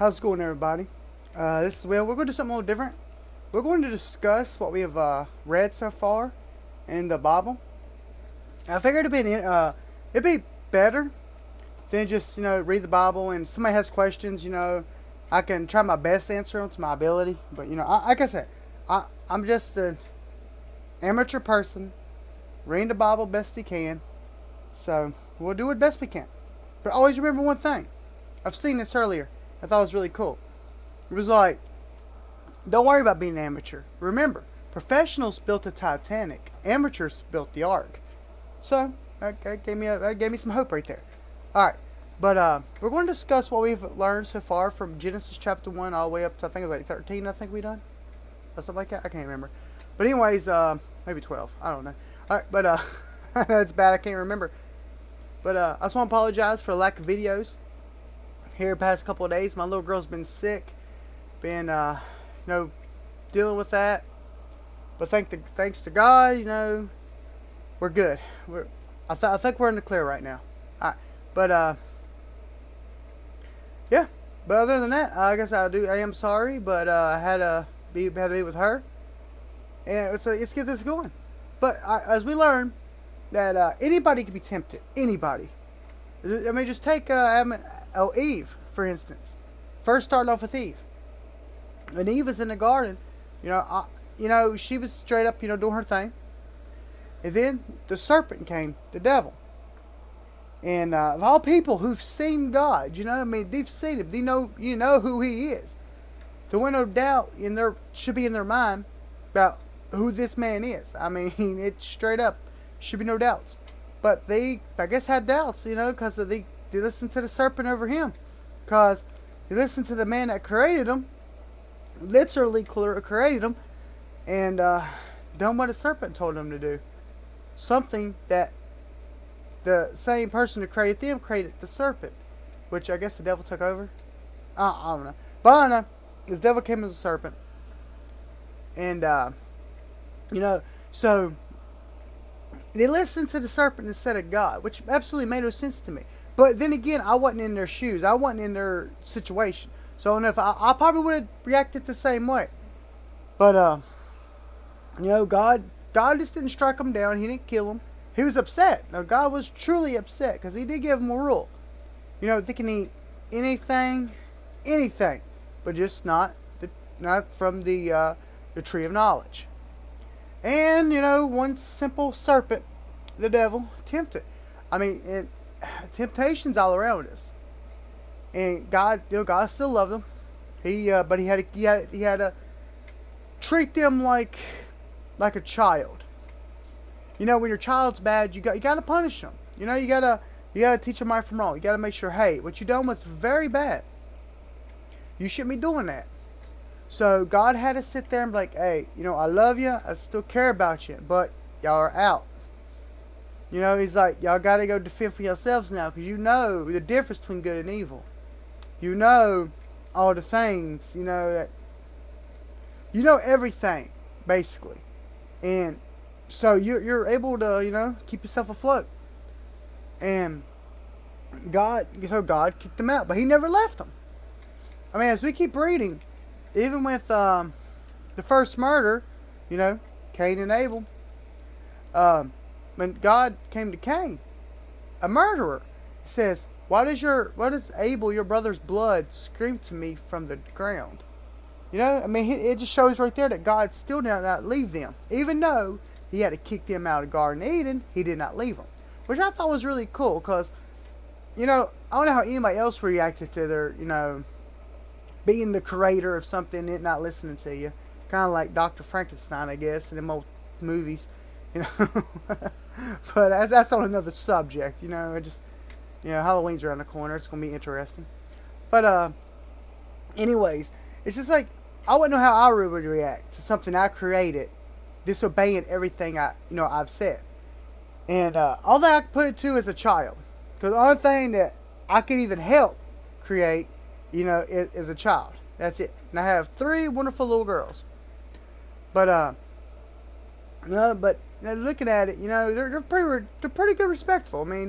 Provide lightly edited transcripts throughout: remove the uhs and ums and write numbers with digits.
How's it going, everybody? This is Will. We're going to do something a little different. We're going to discuss what we have read so far in the Bible. I figured it'd be better than just read the Bible and somebody has questions. I can try my best to answer them to my ability. But like I said, I'm just an amateur person reading the Bible best he can. So we'll do it best we can. But always remember one thing. I've seen this earlier. I thought it was really cool. It was like, don't worry about being an amateur. Remember, professionals built the Titanic. Amateurs built the Ark. So, that gave me some hope right there. Alright, but we're going to discuss what we've learned so far from Genesis chapter 1 all the way up to, I think it was like 13, I think we done? Or something like that? I can't remember. But anyways, maybe 12. I don't know. Alright, but it's bad, I can't remember. But I just want to apologize for the lack of videos here the past couple of days. My little girl's been sick, been dealing with that. But thanks to God, we're good. I think we're in the clear right now. All right, but yeah. But other than that, I guess I am sorry, but I had to be with her, and let's get this going. But as we learn that anybody can be tempted. Anybody. I mean, just take Eve, for instance. First starting off with Eve. When Eve was in the garden, she was straight up, doing her thing. And then the serpent came, the devil. And of all people who've seen God, they've seen him. They know, who he is. There was no doubt should be in their mind about who this man is. I mean, it's straight up, should be no doubts. But they, I guess, had doubts, because they listened to the serpent over him. Because they listened to the man that created them, literally created them, and done what the serpent told them to do. Something that the same person who created them created the serpent, which I guess the devil took over. I don't know. But I don't know. This devil came as a serpent. And, so they listened to the serpent instead of God, which absolutely made no sense to me. But then again, I wasn't in their shoes. I wasn't in their situation. So if I probably would have reacted the same way. But, God just didn't strike them down. He didn't kill them. He was upset. Now, God was truly upset because he did give them a rule. They can eat anything, but just not from the tree of knowledge. And, one simple serpent, the devil, tempted. I mean, temptation's all around us. And God still loved them. But he had to treat them like a child. When your child's bad, you got to punish them. You got to teach them right from wrong. You got to make sure, hey, what you done was very bad. You shouldn't be doing that. So God had to sit there and be like, hey, I love you. I still care about you. But y'all are out. He's like, y'all got to go defend for yourselves now. Because you know the difference between good and evil. You know all the things. You know everything, basically. And so you're able to, keep yourself afloat. And God kicked them out. But he never left them. I mean, as we keep reading, even with the first murder, Cain and Abel, when God came to Cain, a murderer, he says, why does Abel, your brother's blood, scream to me from the ground? It just shows right there that God still did not leave them. Even though he had to kick them out of Garden Eden, he did not leave them. Which I thought was really cool, because, I don't know how anybody else reacted to their, being the creator of something and not listening to you. Kind of like Dr. Frankenstein, I guess, in them old movies. But that's on another subject. Halloween's around the corner. It's going to be interesting. But, anyways, it's just like, I wouldn't know how I would react to something I created, disobeying everything I've said. And all that I could put it to is a child. Because the only thing that I could even help create is a child. That's it. And I have 3 wonderful little girls. But looking at it, they're pretty good, respectful. I mean,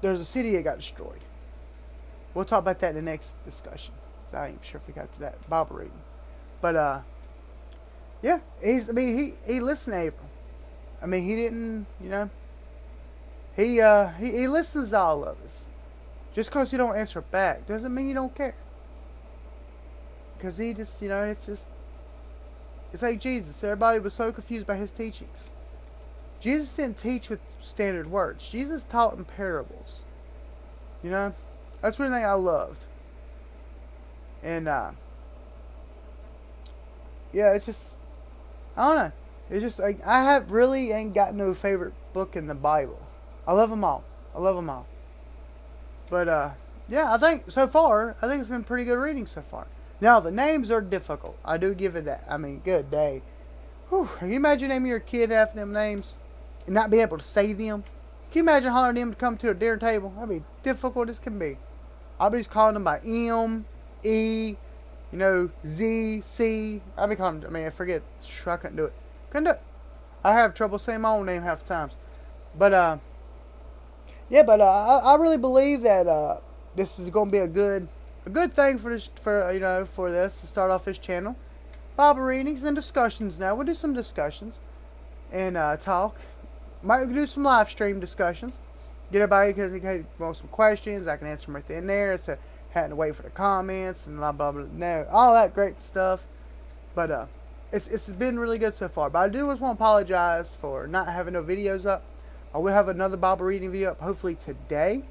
there's a city that got destroyed. We'll talk about that in the next discussion. I ain't sure if we got to that Bible reading. But yeah, he listened to Abram. I mean, he didn't, he listens to all of us. Just because you don't answer back doesn't mean you don't care. Because he just, it's like Jesus. Everybody was so confused by his teachings. Jesus didn't teach with standard words. Jesus taught in parables. That's one thing I loved. And, yeah, it's just, I don't know. It's just, like, really ain't got no favorite book in the Bible. I love them all. But, yeah, I think it's been pretty good reading so far. Now, the names are difficult. I do give it that. I mean, good day. Whew, can you imagine naming your kid half them names and not being able to say them? Can you imagine hollering them to come to a dinner table? That'd be difficult as can be. I'll be just calling them by M, E, Z, C. I'll be calling them, I forget. I couldn't do it. I have trouble saying my own name half the times. But, I really believe that this is going to be a good thing for this to start off this channel. Bible readings and discussions. Now we'll do some discussions and talk. Might do some live stream discussions. Get everybody because they want some questions. I can answer them right there and there. Instead of having to wait for the comments and blah blah blah. No, all that great stuff. But it's been really good so far. But I do just want to apologize for not having no videos up. I will have another Bible reading video up hopefully today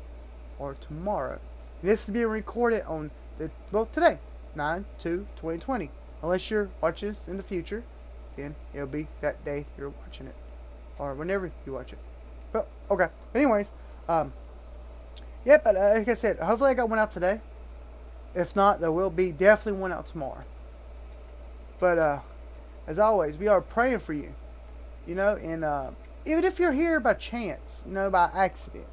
or tomorrow. And this is being recorded on today, 9/2/2020. Unless you're watching this in the future, then it'll be that day you're watching it, or whenever you watch it. But okay. Anyways, yeah. But like I said, hopefully I got one out today. If not, there will be definitely one out tomorrow. But as always, we are praying for you. And even if you're here by chance, by accident,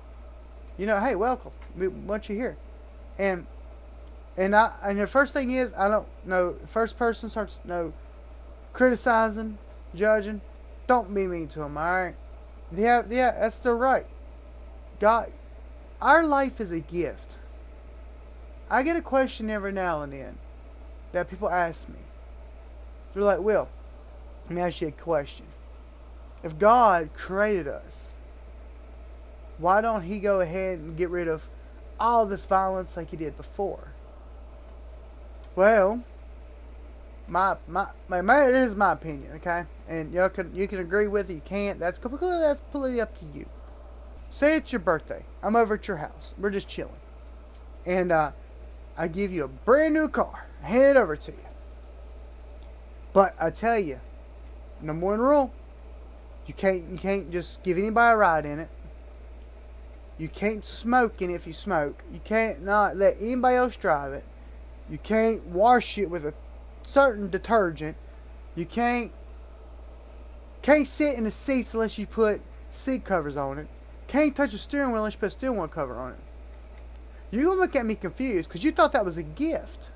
hey, welcome. We want you here. And the first thing is, I don't know, first person starts criticizing, judging, don't be mean to them, alright? Yeah, that's still right. God, our life is a gift. I get a question every now and then that people ask me. They're like, Will, let me ask you a question. If God created us, why don't He go ahead and get rid of all this violence like He did before? Well, it is my opinion, okay? And you can agree with it, you can't. That's completely up to you. Say it's your birthday. I'm over at your house. We're just chilling. And I give you a brand new car. Hand it over to you. But I tell you, number one rule, you can't just give anybody a ride in it. You can't smoke in it if you smoke. You can't not let anybody else drive it. You can't wash it with a certain detergent. You can't sit in the seats unless you put seat covers on it. Can't touch a steering wheel unless you put a steering wheel cover on it. You're going to look at me confused because you thought that was a gift.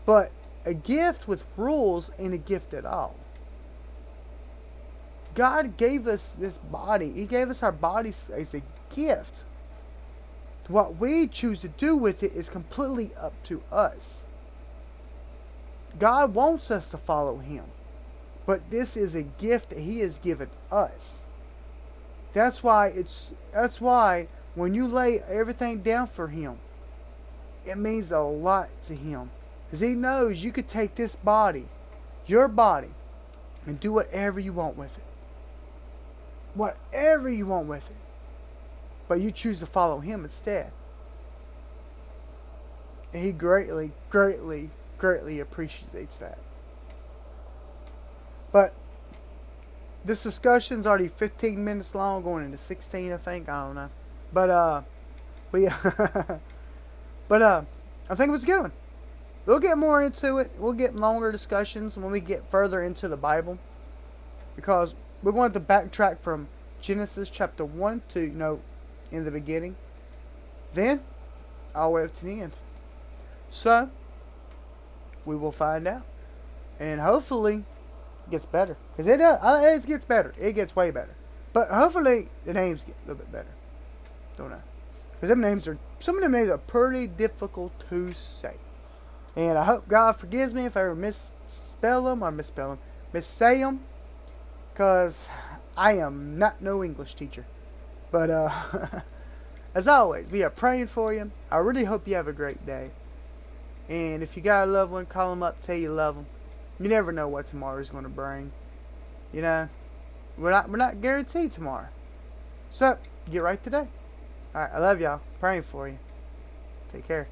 But a gift with rules ain't a gift at all. God gave us this body. He gave us our bodies as a gift. What we choose to do with it is completely up to us. God wants us to follow Him. But this is a gift that He has given us. That's why when you lay everything down for Him, it means a lot to Him. Because He knows you could take this body, your body, and do whatever you want with it. Whatever you want with it. But you choose to follow Him instead. And He greatly, greatly, greatly appreciates that. But this discussion's already 15 minutes long, going into 16, I think. I don't know. But I think it was a good one. We'll get more into it. We'll get longer discussions when we get further into the Bible. Because we're going to backtrack from Genesis chapter 1 to, in the beginning. Then, all the way up to the end. So, we will find out. And hopefully, it gets better. Because it gets better. It gets way better. But hopefully, the names get a little bit better. Don't know. Because some of them names are pretty difficult to say. And I hope God forgives me if I ever missay them, because I am not no English teacher. But as always, we are praying for you. I really hope you have a great day. And if you got a loved one, call them up, tell you love them. You never know what tomorrow's going to bring. You know, we're not guaranteed tomorrow. So get right today. All right, I love y'all. Praying for you. Take care.